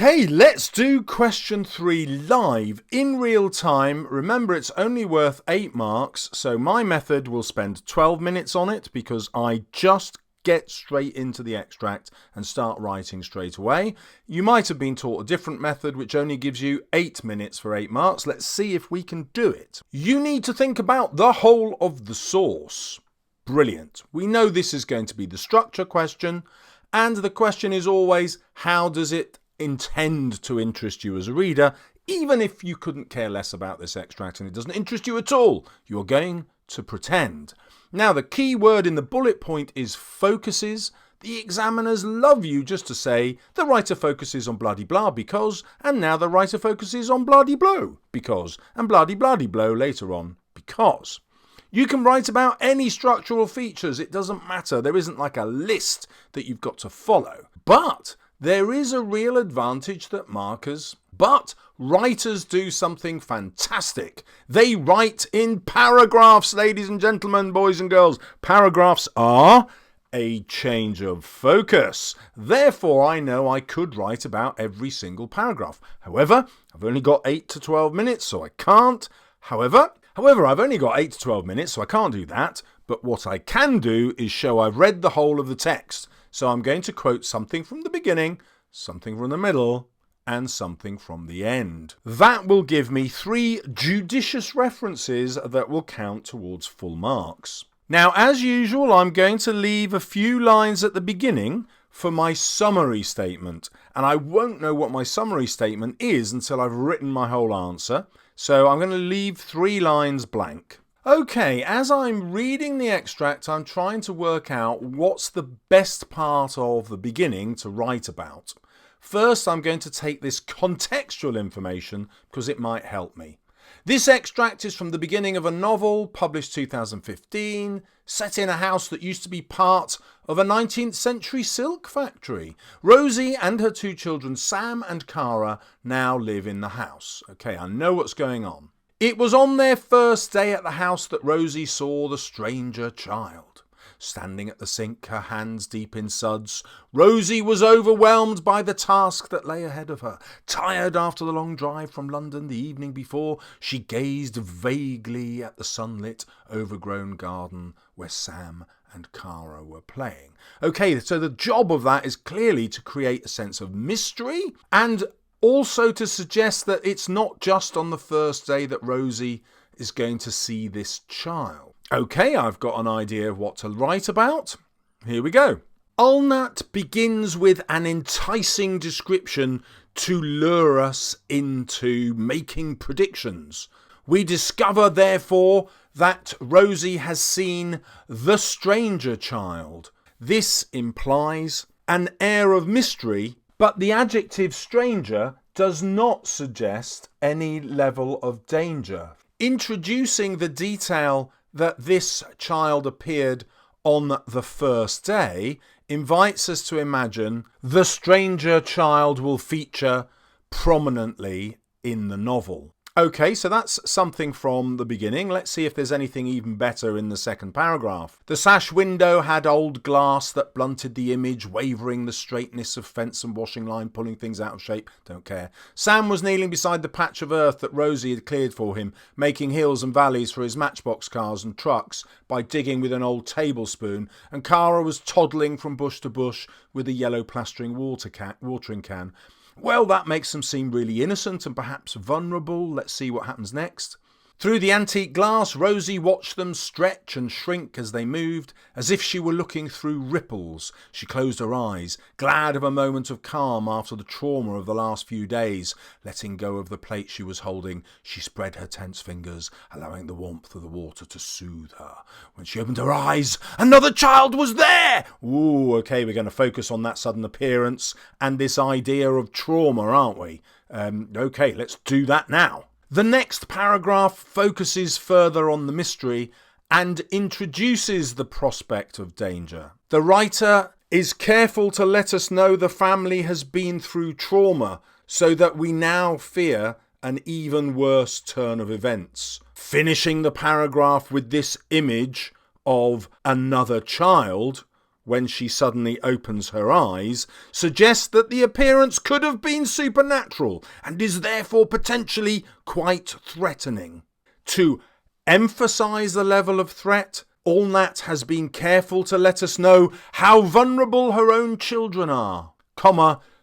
Okay, let's do question 3 live in real time. Remember, it's only worth 8 marks, so my method will spend 12 minutes on it because I just get straight into the extract and start writing straight away. You might have been taught a different method which only gives you 8 minutes for 8 marks. Let's see if we can do it. You need to think about the whole of the source. Brilliant. We know this is going to be the structure question, and the question is always, how does it intend to interest you as a reader? Even if you couldn't care less about this extract and it doesn't interest you at all, you're going to pretend. Now, the key word in the bullet point is focuses. The examiners love you just to say the writer focuses on bloody blah because, and now the writer focuses on bloody blow because, and bloody bloody blow later on because. You can write about any structural features, it doesn't matter. There isn't like a list that you've got to follow. But there is a real advantage that writers do something fantastic. They write in paragraphs, ladies and gentlemen, boys and girls. Paragraphs are a change of focus. Therefore, I know I could write about every single paragraph. However, I've only got 8 to 12 minutes, so I can't. However, I've only got 8 to 12 minutes, so I can't do that. But what I can do is show I've read the whole of the text. So I'm going to quote something from the beginning, something from the middle, and something from the end. That will give me 3 judicious references that will count towards full marks. Now, as usual, I'm going to leave a few lines at the beginning for my summary statement. And I won't know what my summary statement is until I've written my whole answer. So I'm going to leave 3 lines blank. Okay, as I'm reading the extract, I'm trying to work out what's the best part of the beginning to write about. First, I'm going to take this contextual information because it might help me. This extract is from the beginning of a novel published 2015, set in a house that used to be part of a 19th century silk factory. Rosie and her 2 children, Sam and Cara, now live in the house. Okay, I know what's going on. It was on their first day at the house that Rosie saw the stranger child. Standing at the sink, her hands deep in suds, Rosie was overwhelmed by the task that lay ahead of her. Tired after the long drive from London the evening before, she gazed vaguely at the sunlit, overgrown garden where Sam and Cara were playing. Okay, so the job of that is clearly to create a sense of mystery and also to suggest that it's not just on the first day that Rosie is going to see this child. Okay, I've got an idea of what to write about. Here we go. Ulnat begins with an enticing description to lure us into making predictions. We discover, therefore, that Rosie has seen the stranger child. This implies an air of mystery, but the adjective stranger does not suggest any level of danger. Introducing the detail that this child appeared on the first day invites us to imagine the stranger child will feature prominently in the novel. Okay, so that's something from the beginning. Let's see if there's anything even better in the second paragraph. The sash window had old glass that blunted the image, wavering the straightness of fence and washing line, pulling things out of shape. Don't care. Sam was kneeling beside the patch of earth that Rosie had cleared for him, making hills and valleys for his matchbox cars and trucks by digging with an old tablespoon, and Cara was toddling from bush to bush with a yellow plastering watering can. Well, that makes them seem really innocent and perhaps vulnerable. Let's see what happens next. Through the antique glass, Rosie watched them stretch and shrink as they moved, as if she were looking through ripples. She closed her eyes, glad of a moment of calm after the trauma of the last few days. Letting go of the plate she was holding, she spread her tense fingers, allowing the warmth of the water to soothe her. When she opened her eyes, another child was there! Ooh, okay, we're going to focus on that sudden appearance and this idea of trauma, aren't we? Okay, let's do that now. The next paragraph focuses further on the mystery and introduces the prospect of danger. The writer is careful to let us know the family has been through trauma so that we now fear an even worse turn of events. Finishing the paragraph with this image of another child when she suddenly opens her eyes, suggests that the appearance could have been supernatural and is therefore potentially quite threatening. To emphasise the level of threat, Allnat has been careful to let us know how vulnerable her own children are,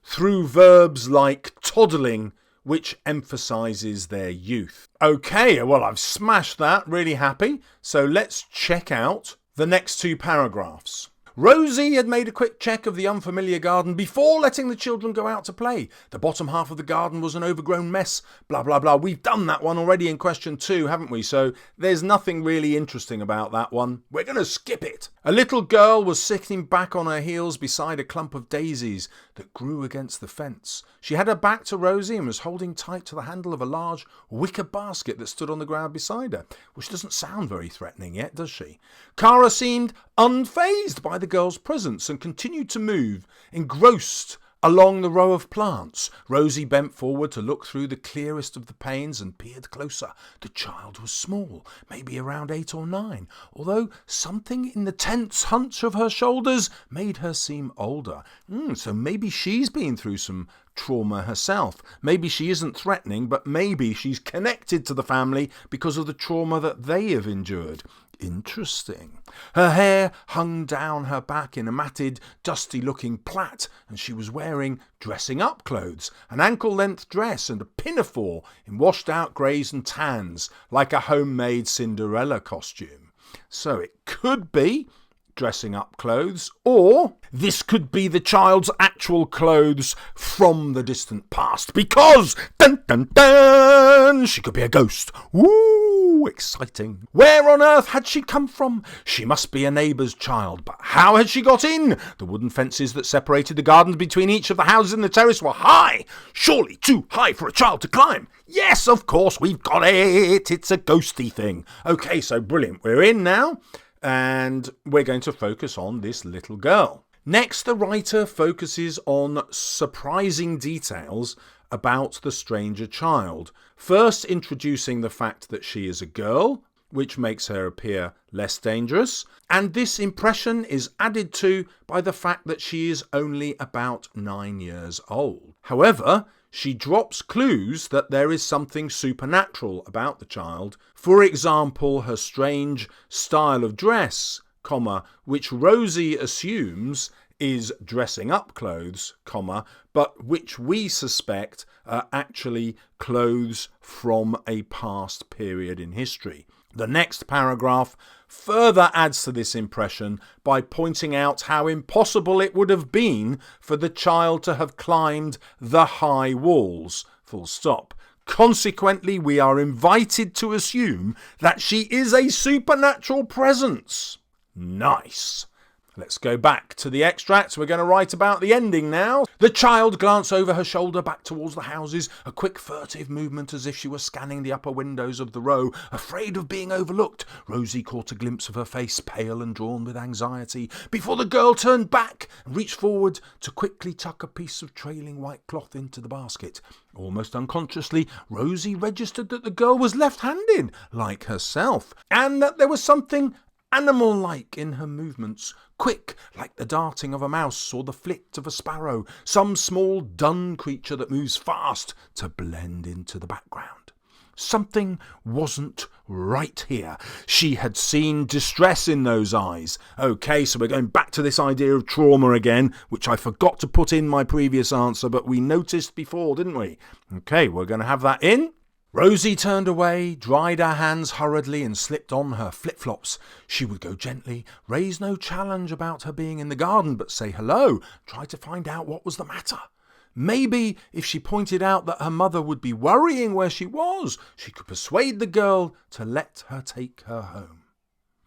through verbs like toddling, which emphasises their youth. Okay, well, I've smashed that, really happy. So let's check out the next two paragraphs. Rosie had made a quick check of the unfamiliar garden before letting the children go out to play. The bottom half of the garden was an overgrown mess, blah, blah, blah. We've done that one already in question 2, haven't we? So there's nothing really interesting about that one. We're going to skip it. A little girl was sitting back on her heels beside a clump of daisies that grew against the fence. She had her back to Rosie and was holding tight to the handle of a large wicker basket that stood on the ground beside her, which doesn't sound very threatening yet, does she? Cara seemed unfazed by the girl's presence and continued to move, engrossed along the row of plants. Rosie bent forward to look through the clearest of the panes and peered closer. The child was small, maybe around 8 or 9, although something in the tense hunch of her shoulders made her seem older. So maybe she's been through some trauma herself. Maybe she isn't threatening, but maybe she's connected to the family because of the trauma that they have endured. Interesting. Her hair hung down her back in a matted, dusty-looking plait, and she was wearing dressing-up clothes, an ankle-length dress and a pinafore in washed-out greys and tans, like a homemade Cinderella costume. So it could be dressing up clothes, or this could be the child's actual clothes from the distant past, because, dun dun dun, she could be a ghost. Woo, exciting. Where on earth had she come from? She must be a neighbour's child, but how had she got in? The wooden fences that separated the gardens between each of the houses in the terrace were high, surely too high for a child to climb. Yes, of course, we've got it. It's a ghosty thing. Okay, so brilliant. We're in now. And we're going to focus on this little girl. Next, the writer focuses on surprising details about the stranger child. First, introducing the fact that she is a girl, which makes her appear less dangerous. And this impression is added to by the fact that she is only about 9 years old. However, she drops clues that there is something supernatural about the child. For example, her strange style of dress, which Rosie assumes is dressing up clothes, but which we suspect are actually clothes from a past period in history. The next paragraph further adds to this impression by pointing out how impossible it would have been for the child to have climbed the high walls, full stop. Consequently, we are invited to assume that she is a supernatural presence. Nice. Let's go back to the extracts. We're going to write about the ending now. The child glanced over her shoulder back towards the houses, a quick furtive movement as if she were scanning the upper windows of the row, afraid of being overlooked. Rosie caught a glimpse of her face, pale and drawn with anxiety, before the girl turned back and reached forward to quickly tuck a piece of trailing white cloth into the basket. Almost unconsciously, Rosie registered that the girl was left-handed, like herself, and that there was something animal-like in her movements, quick like the darting of a mouse or the flit of a sparrow, some small dun creature that moves fast to blend into the background. Something wasn't right here. She had seen distress in those eyes. Okay, so we're going back to this idea of trauma again, which I forgot to put in my previous answer, but we noticed before, didn't we? Okay, we're going to have that in. Rosie turned away, dried her hands hurriedly and slipped on her flip-flops. She would go gently, raise no challenge about her being in the garden, but say hello, try to find out what was the matter. Maybe if she pointed out that her mother would be worrying where she was, she could persuade the girl to let her take her home.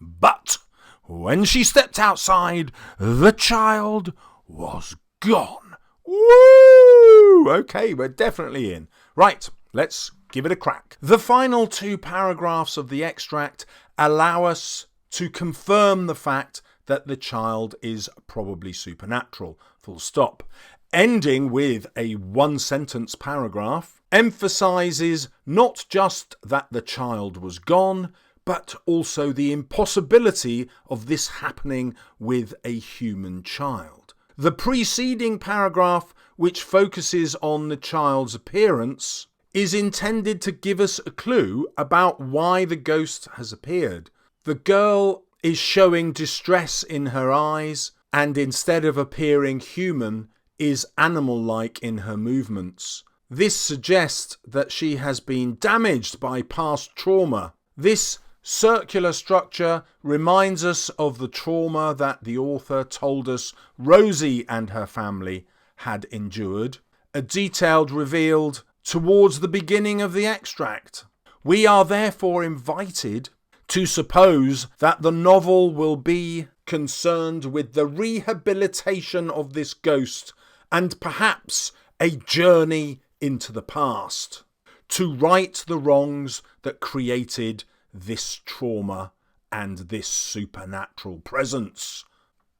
But when she stepped outside, the child was gone. Woo! Okay, we're definitely in. Right, let's give it a crack. The final 2 paragraphs of the extract allow us to confirm the fact that the child is probably supernatural, full stop. Ending with a 1-sentence paragraph emphasises not just that the child was gone, but also the impossibility of this happening with a human child. The preceding paragraph, which focuses on the child's appearance, is intended to give us a clue about why the ghost has appeared. The girl is showing distress in her eyes, and instead of appearing human, is animal-like in her movements. This suggests that she has been damaged by past trauma. This circular structure reminds us of the trauma that the author told us Rosie and her family had endured, a detail revealed towards the beginning of the extract. We are therefore invited to suppose that the novel will be concerned with the rehabilitation of this ghost and perhaps a journey into the past to right the wrongs that created this trauma and this supernatural presence.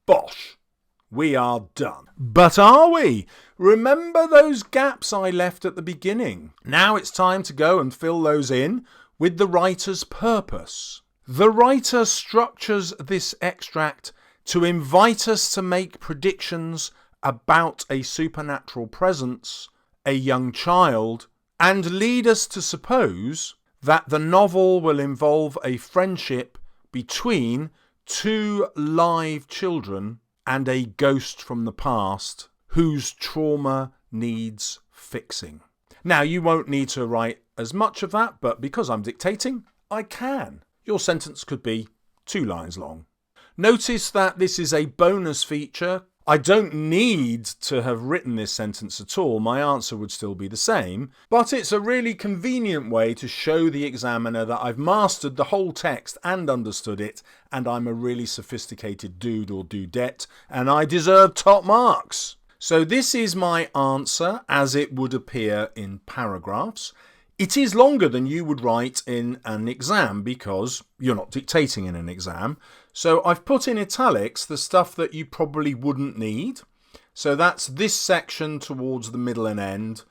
Bosh! We are done. But are we? Remember those gaps I left at the beginning? Now it's time to go and fill those in with the writer's purpose. The writer structures this extract to invite us to make predictions about a supernatural presence, a young child, and lead us to suppose that the novel will involve a friendship between two live children and a ghost from the past whose trauma needs fixing. Now, you won't need to write as much of that, but because I'm dictating, I can. Your sentence could be 2 lines long. Notice that this is a bonus feature. I don't need to have written this sentence at all. My answer would still be the same, but it's a really convenient way to show the examiner that I've mastered the whole text and understood it, and I'm a really sophisticated dude or dudette, and I deserve top marks. So this is my answer as it would appear in paragraphs. It is longer than you would write in an exam because you're not dictating in an exam. So I've put in italics the stuff that you probably wouldn't need. So that's this section towards the middle and end,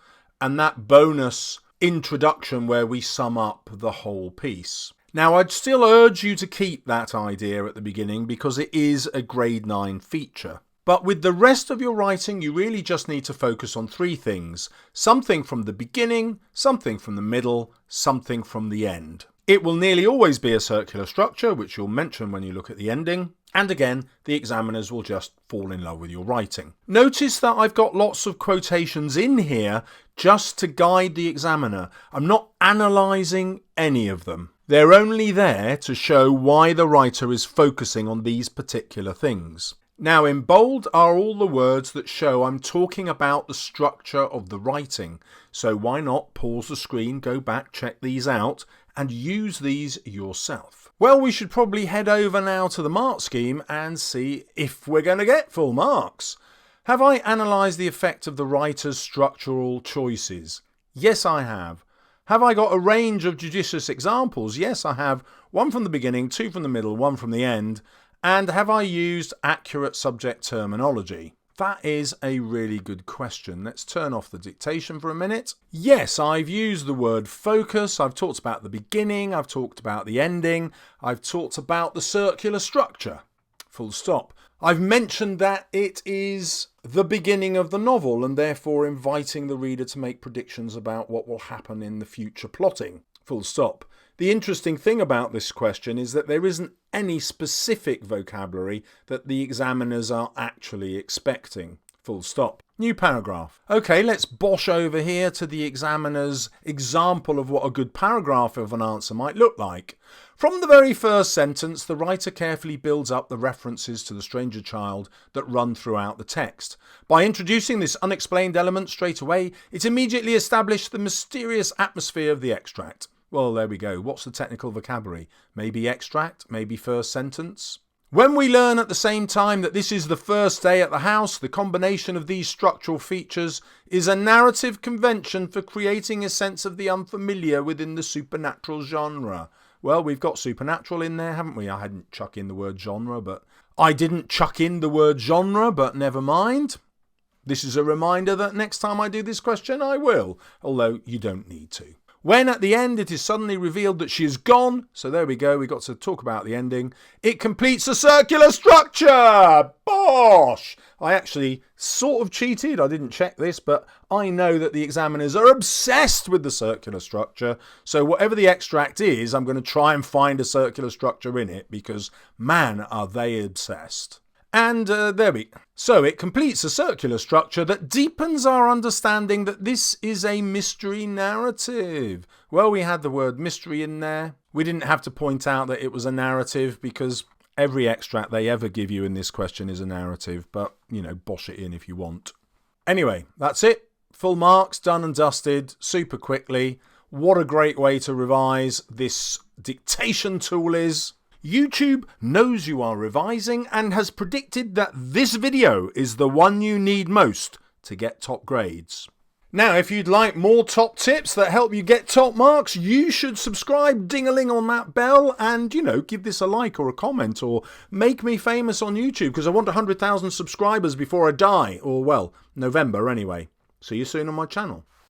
and that bonus introduction where we sum up the whole piece. Now, I'd still urge you to keep that idea at the beginning because it is a grade 9 feature. But with the rest of your writing, you really just need to focus on 3 things. Something from the beginning, something from the middle, something from the end. It will nearly always be a circular structure, which you'll mention when you look at the ending. And again, the examiners will just fall in love with your writing. Notice that I've got lots of quotations in here just to guide the examiner. I'm not analysing any of them. They're only there to show why the writer is focusing on these particular things. Now, in bold are all the words that show I'm talking about the structure of the writing. So why not pause the screen, go back, check these out, and use these yourself. Well, we should probably head over now to the mark scheme and see if we're going to get full marks. Have I analysed the effect of the writer's structural choices? Yes, I have. Have I got a range of judicious examples? Yes, I have. 1 from the beginning, 2 from the middle, 1 from the end. And have I used accurate subject terminology? That is a really good question. Let's turn off the dictation for a minute. Yes, I've used the word focus. I've talked about the beginning. I've talked about the ending. I've talked about the circular structure. Full stop. I've mentioned that it is the beginning of the novel and therefore inviting the reader to make predictions about what will happen in the future plotting. Full stop. The interesting thing about this question is that there isn't any specific vocabulary that the examiners are actually expecting. Full stop. New paragraph. Okay, let's bosh over here to the examiner's example of what a good paragraph of an answer might look like. From the very first sentence, the writer carefully builds up the references to the stranger child that run throughout the text. By introducing this unexplained element straight away, it immediately established the mysterious atmosphere of the extract. Well, there we go. What's the technical vocabulary? Maybe extract, maybe first sentence. When we learn at the same time that this is the first day at the house, the combination of these structural features is a narrative convention for creating a sense of the unfamiliar within the supernatural genre. Well, we've got supernatural in there, haven't we? I hadn't chuck in the word genre, but never mind. This is a reminder that next time I do this question, I will, although you don't need to. When at the end it is suddenly revealed that she is gone, so there we go, we got to talk about the ending, it completes a circular structure! Bosh! I actually sort of cheated, I didn't check this, but I know that the examiners are obsessed with the circular structure, so whatever the extract is, I'm going to try and find a circular structure in it, because man, are they obsessed. And there we go. So it completes a circular structure that deepens our understanding that this is a mystery narrative. Well, we had the word mystery in there. We didn't have to point out that it was a narrative because every extract they ever give you in this question is a narrative. But, you know, bosh it in if you want. Anyway, that's it. Full marks, done and dusted, super quickly. What a great way to revise. This dictation tool is. YouTube knows you are revising and has predicted that this video is the one you need most to get top grades. Now, if you'd like more top tips that help you get top marks, you should subscribe, ding-a-ling on that bell, and, you know, give this a like or a comment or make me famous on YouTube because I want 100,000 subscribers before I die, or, well, November anyway. See you soon on my channel.